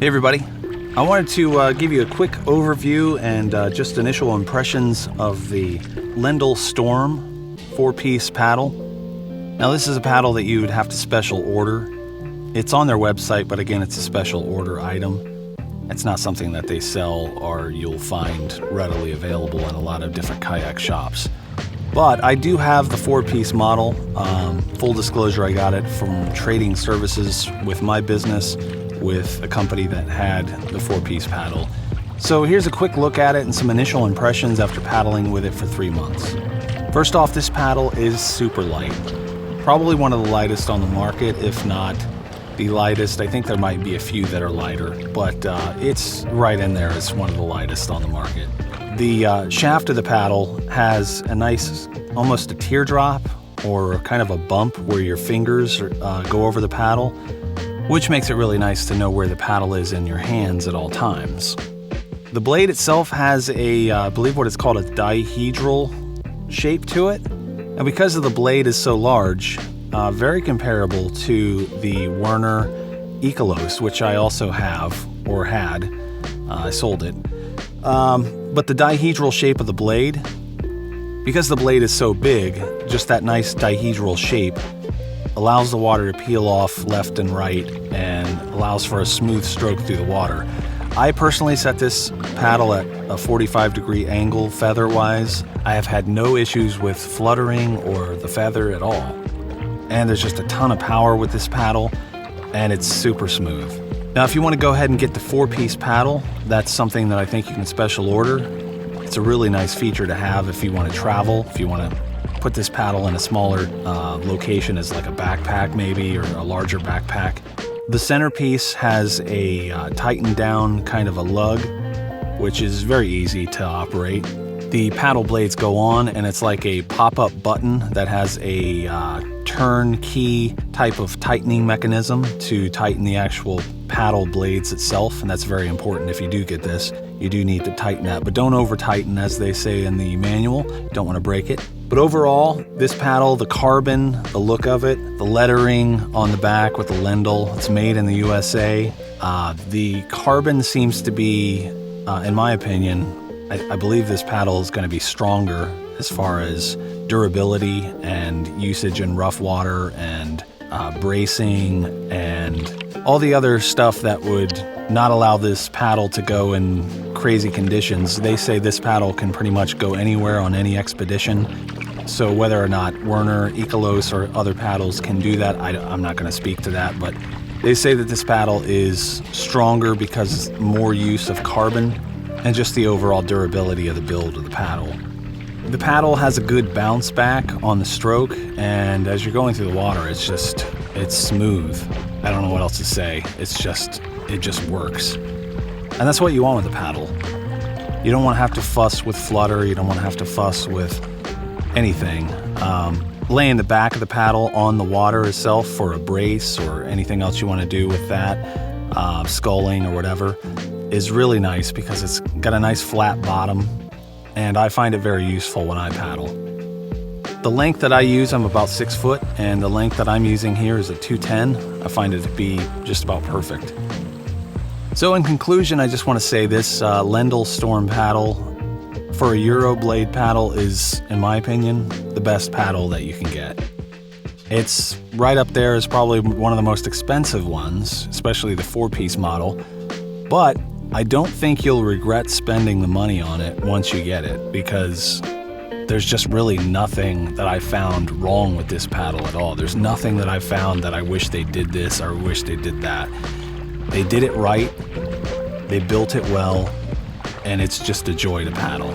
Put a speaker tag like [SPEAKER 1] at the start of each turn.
[SPEAKER 1] Hey everybody, I wanted to give you a quick overview and just initial impressions of the Lendal Storm 4-piece paddle. Now this is a paddle that you would have to special order. It's on their website, but again, it's a special order item. It's not something that they sell or you'll find readily available in a lot of different kayak shops. But I do have the 4-piece model. Full disclosure, I got it from trading services with my business with a company that had the 4-piece paddle. So here's a quick look at it and some initial impressions after paddling with it for 3 months. First off, this paddle is super light. Probably one of the lightest on the market, if not the lightest. I think there might be a few that are lighter, but it's right in there as one of the lightest on the market. The shaft of the paddle has a nice, almost a teardrop or kind of a bump where your fingers go over the paddle, which makes it really nice to know where the paddle is in your hands at all times. The blade itself has a, I believe what it's called, a dihedral shape to it. And because of the blade is so large, very comparable to the Werner Ikelos, which I also have, or had. I sold it. But the dihedral shape of the blade, because the blade is so big, just that nice dihedral shape allows the water to peel off left and right and allows for a smooth stroke through the water. I personally set this paddle at a 45-degree angle feather-wise. I have had no issues with fluttering or the feather at all. And there's just a ton of power with this paddle, and it's super smooth. Now, if you want to go ahead and get the 4-piece paddle, that's something that I think you can special order. It's a really nice feature to have if you want to travel, if you want to put this paddle in a smaller location as like a backpack maybe, or a larger backpack. The centerpiece has a tightened down kind of a lug, which is very easy to operate. The paddle blades go on, and it's like a pop-up button that has a turn key type of tightening mechanism to tighten the actual paddle blades itself, and that's very important. If you do get this, you do need to tighten that, but don't over tighten, as they say in the manual. Don't want to break it. But overall, this paddle, the carbon, the look of it, the lettering on the back with the Lendal, it's made in the USA. The carbon seems to be, in my opinion, I believe this paddle is going to be stronger as far as durability and usage in rough water and bracing and all the other stuff that would not allow this paddle to go in crazy conditions. They say this paddle can pretty much go anywhere on any expedition. So whether or not Werner Ikelos or other paddles can do that, I'm not going to speak to that, but they say that this paddle is stronger because more use of carbon and just the overall durability of the build of the paddle. The paddle has a good bounce back on the stroke, and as you're going through the water, it's smooth. I don't know what else to say. It just works. And that's what you want with the paddle. You don't want to have to fuss with flutter. You don't want to have to fuss with anything. Laying the back of the paddle on the water itself for a brace or anything else you want to do with that, sculling or whatever, is really nice because it's got a nice flat bottom, and I find it very useful when I paddle. The length that I use, I'm about 6 foot, and the length that I'm using here is a 210. I find it to be just about perfect. So in conclusion, I just want to say this Lendal Storm paddle for a Euro blade paddle is, in my opinion, the best paddle that you can get. It's right up there as probably one of the most expensive ones, especially the 4-piece model, but I don't think you'll regret spending the money on it once you get it, because there's just really nothing that I found wrong with this paddle at all. There's nothing that I found that I wish they did this or wish they did that. They did it right, they built it well, and it's just a joy to paddle.